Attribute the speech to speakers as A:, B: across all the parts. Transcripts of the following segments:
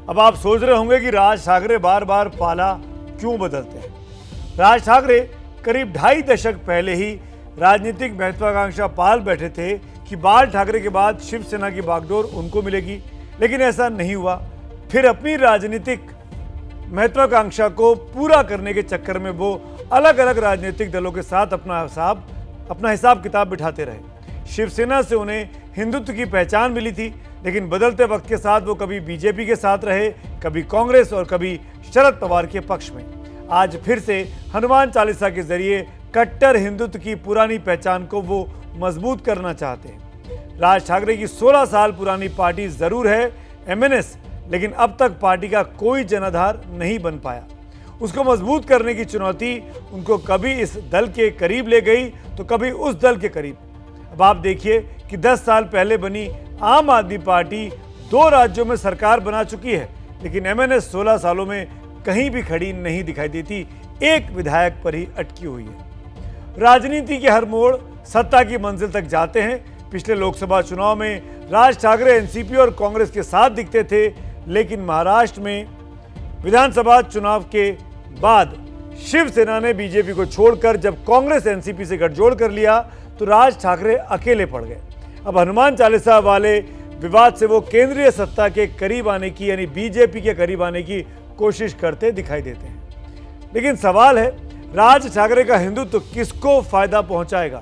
A: अब आप सोच रहे होंगे कि राज ठाकरे बार बार पाला क्यों बदलते हैं। राज ठाकरे करीब 2.5 दशक पहले ही राजनीतिक महत्वाकांक्षा पाल बैठे थे कि बाल ठाकरे के बाद शिवसेना की बागडोर उनको मिलेगी, लेकिन ऐसा नहीं हुआ। फिर अपनी राजनीतिक महत्वाकांक्षा को पूरा करने के चक्कर में वो अलग अलग राजनीतिक दलों के साथ अपना हिसाब किताब बिठाते रहे। शिवसेना से उन्हें हिंदुत्व की पहचान मिली थी, लेकिन बदलते वक्त के साथ वो कभी बीजेपी के साथ रहे, कभी कांग्रेस और कभी शरद पवार के पक्ष में। आज फिर से हनुमान चालीसा के जरिए कट्टर हिंदुत्व की पुरानी पहचान को वो मजबूत करना चाहते हैं। राज ठाकरे की 16 साल पुरानी पार्टी जरूर है एमएनएस, लेकिन अब तक पार्टी का कोई जनाधार नहीं बन पाया। उसको मजबूत करने की चुनौती उनको कभी इस दल के करीब ले गई तो कभी उस दल के करीब। अब आप देखिए कि 10 साल पहले बनी आम आदमी पार्टी 2 राज्यों में सरकार बना चुकी है, लेकिन एमएनएस 16 सालों में कहीं भी खड़ी नहीं दिखाई देती, एक विधायक पर ही अटकी हुई है। राजनीति के हर मोड़ सत्ता की मंजिल तक जाते हैं। पिछले लोकसभा चुनाव में राज ठाकरे एनसीपी और कांग्रेस के साथ दिखते थे, लेकिन महाराष्ट्र में विधानसभा चुनाव के बाद शिवसेना ने बीजेपी को छोड़कर जब कांग्रेस एनसीपी से गठजोड़ कर लिया तो राज ठाकरे अकेले पड़ गए। अब हनुमान चालीसा वाले विवाद से वो केंद्रीय सत्ता के करीब आने की यानी बीजेपी के करीब आने की कोशिश करते दिखाई देते हैं। लेकिन सवाल है, राज ठाकरे का हिंदुत्व किसको फायदा पहुंचाएगा?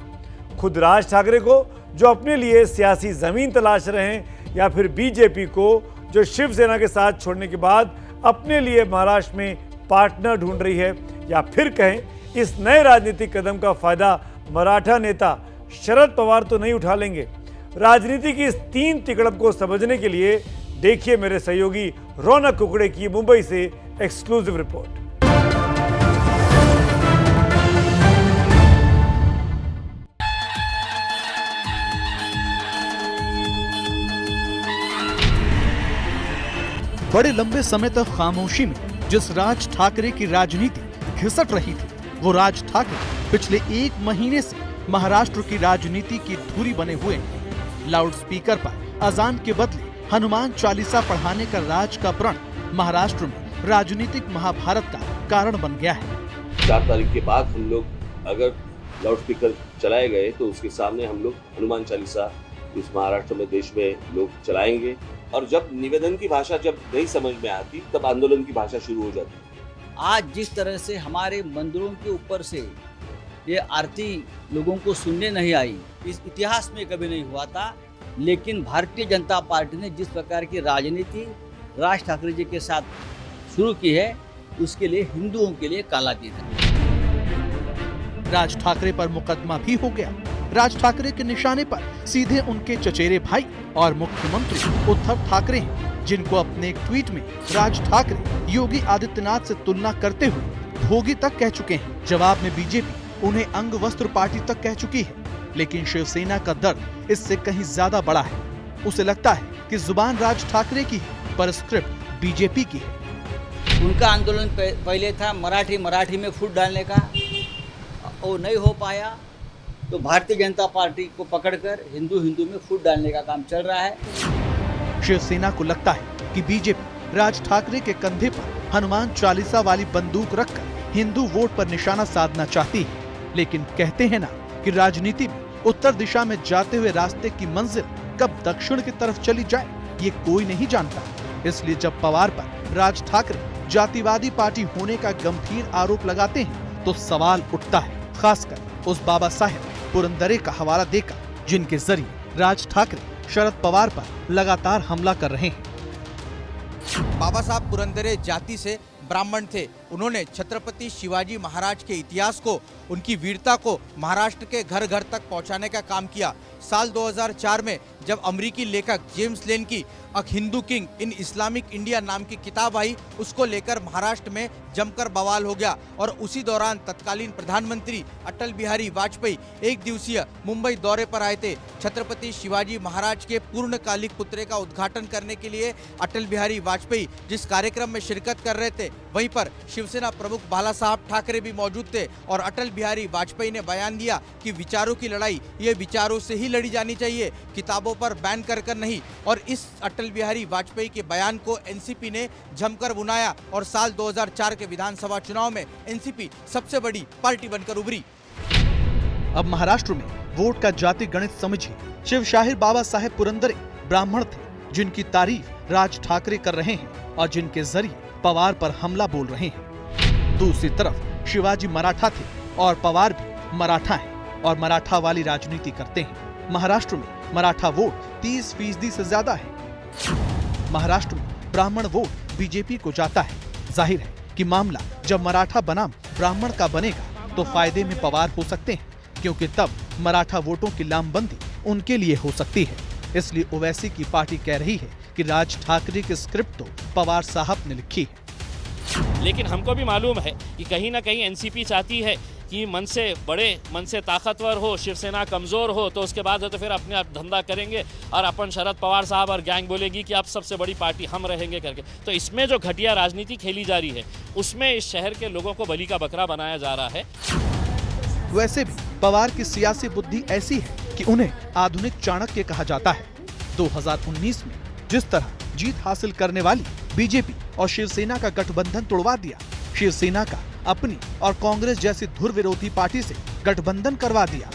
A: खुद राज ठाकरे को जो अपने लिए सियासी जमीन तलाश रहे हैं, या फिर बीजेपी को जो शिवसेना के साथ छोड़ने के बाद अपने लिए महाराष्ट्र में पार्टनर ढूंढ रही है, या फिर कहें इस नए राजनीतिक कदम का फायदा मराठा नेता शरद पवार तो नहीं उठा लेंगे? राजनीति की इस 3 तिकड़म को समझने के लिए देखिए मेरे सहयोगी रौनक कुकड़े की मुंबई से एक्सक्लूसिव रिपोर्ट।
B: बड़े लंबे समय तक खामोशी में जिस राज ठाकरे की राजनीति घिसट रही थी, वो राज ठाकरे पिछले 1 महीने से महाराष्ट्र की राजनीति की धुरी बने हुए हैं। लाउडस्पीकर पर अजान के बदले हनुमान चालीसा पढ़ाने का राज का प्रण महाराष्ट्र में राजनीतिक महाभारत का कारण बन गया है।
C: 4 तारीख के बाद हम लोग अगर लाउडस्पीकर चलाए गए तो उसके सामने हम लोग हनुमान चालीसा इस महाराष्ट्र में देश में लोग चलाएंगे, और जब निवेदन की भाषा जब नहीं समझ में आती तब आंदोलन की भाषा शुरू हो जाती।
D: आज जिस तरह से हमारे मंदिरों के ऊपर से ये आरती लोगों को सुनने नहीं आई, इस इतिहास में कभी नहीं हुआ था। लेकिन भारतीय जनता पार्टी ने जिस प्रकार की राजनीति राज ठाकरे जी के साथ शुरू की है, उसके लिए हिंदुओं के लिए काला दिन है।
B: राज ठाकरे पर मुकदमा भी हो गया। राज ठाकरे के निशाने पर सीधे उनके चचेरे भाई और मुख्यमंत्री उद्धव ठाकरे हैं, जिनको अपने एक ट्वीट में राज ठाकरे योगी आदित्यनाथ से तुलना करते हुए भोगी तक कह चुके हैं। जवाब में बीजेपी उन्हें अंग वस्त्र पार्टी तक कह चुकी है। लेकिन शिवसेना का दर्द इससे कहीं ज्यादा बड़ा है। उसे लगता है कि जुबान राज ठाकरे की है, पर स्क्रिप्ट बीजेपी की है।
D: उनका आंदोलन पहले था मराठी में फूट डालने का, वो नहीं हो पाया तो भारतीय जनता पार्टी को पकड़कर हिंदू में फूट डालने का काम चल रहा है।
B: शिवसेना को लगता है कि बीजेपी राज ठाकरे के कंधे पर हनुमान चालीसा वाली बंदूक रखकर हिंदू वोट पर निशाना साधना चाहती है। लेकिन कहते हैं ना कि राजनीति में उत्तर दिशा में जाते हुए रास्ते की मंजिल कब दक्षिण की तरफ चली जाए, ये कोई नहीं जानता। इसलिए जब पवार पर राज ठाकरे जातिवादी पार्टी होने का गंभीर आरोप लगाते हैं तो सवाल उठता है, खासकर उस बाबा साहेब पुरंदरे का हवाला देकर, जिनके जरिए राज ठाकरे शरद पवार पर लगातार हमला कर रहे हैं।
E: बाबा साहब पुरंदरे जाति से ब्राह्मण थे। उन्होंने छत्रपति शिवाजी महाराज के इतिहास को, उनकी वीरता को महाराष्ट्र के घर घर तक पहुंचाने का काम किया। साल 2004 में जब अमेरिकी लेखक जेम्स लेन की a Hindu king in Islamic India नाम की किताब आई, उसको लेकर महाराष्ट्र में जमकर बवाल हो गया। और उसी दौरान तत्कालीन प्रधानमंत्री अटल बिहारी वाजपेयी 1 दिवसीय मुंबई दौरे पर आए थे। छत्रपति शिवाजी महाराज के पूर्णकालिक पुतले का उद्घाटन करने के लिए अटल बिहारी वाजपेयी जिस कार्यक्रम में शिरकत कर रहे थे वहीं पर शिवसेना प्रमुख बाला साहब ठाकरे भी मौजूद थे और अटल बिहारी वाजपेयी ने बयान दिया कि विचारों की लड़ाई ये विचारों से ही लड़ी जानी चाहिए, किताबों पर बैन कर नहीं। और इस अटल बिहारी वाजपेयी के बयान को एनसीपी ने जमकर बुनाया और साल 2004 के विधानसभा चुनाव में एनसीपी सबसे बड़ी पार्टी बनकर उभरी।
B: अब महाराष्ट्र में वोट का जाति गणित समझिए। शिवशाहीर बाबा साहेब पुरंदरे ब्राह्मण थे, जिनकी तारीफ राज ठाकरे कर रहे हैं और जिनके जरिए पवार पर हमला बोल रहे हैं। दूसरी तरफ शिवाजी मराठा थे और पवार भी मराठा हैं और मराठा वाली राजनीति करते हैं। महाराष्ट्र में मराठा वोट 30% से ज्यादा है। महाराष्ट्र में ब्राह्मण वोट बीजेपी को जाता है। जाहिर है कि मामला जब मराठा बनाम ब्राह्मण का बनेगा तो फायदे में पवार हो सकते हैं, क्योंकि तब मराठा वोटों की लामबंदी उनके लिए हो सकती है। इसलिए ओवैसी की पार्टी कह रही है कि राज ठाकरे की स्क्रिप्ट तो पवार साहब ने लिखी है।
F: लेकिन हमको भी मालूम है कि कहीं ना कहीं एनसीपी चाहती है कि मन से बड़े, मन से ताकतवर हो, शिवसेना कमजोर हो, तो उसके बाद तो फिर अपने आप धंधा करेंगे और अपन शरद पवार साहब और गैंग बोलेगी कि आप सबसे बड़ी पार्टी हम रहेंगे करके। तो इसमें जो घटिया राजनीति खेली जा रही है उसमें इस शहर के लोगों को बलि का बकरा बनाया जा रहा है।
B: वैसे भी पवार की सियासी बुद्धि ऐसी है कि उन्हें आधुनिक चाणक्य कहा जाता है। 2019 में जिस तरह जीत हासिल करने वाली बीजेपी और शिवसेना का गठबंधन तोड़वा दिया, शिवसेना का अपनी और कांग्रेस जैसी धुर विरोधी पार्टी से गठबंधन करवा दिया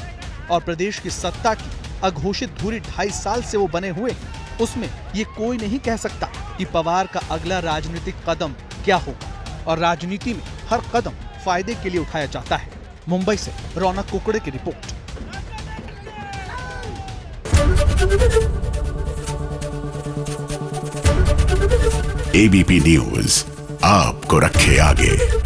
B: और प्रदेश की सत्ता की अघोषित धुरी 2.5 साल से वो बने हुए हैं, उसमें ये कोई नहीं कह सकता कि पवार का अगला राजनीतिक कदम क्या होगा। और राजनीति में हर कदम फायदे के लिए उठाया जाता है। मुंबई से रौनक कुकड़े की रिपोर्ट।
G: एबीपी न्यूज आपको रखे आगे।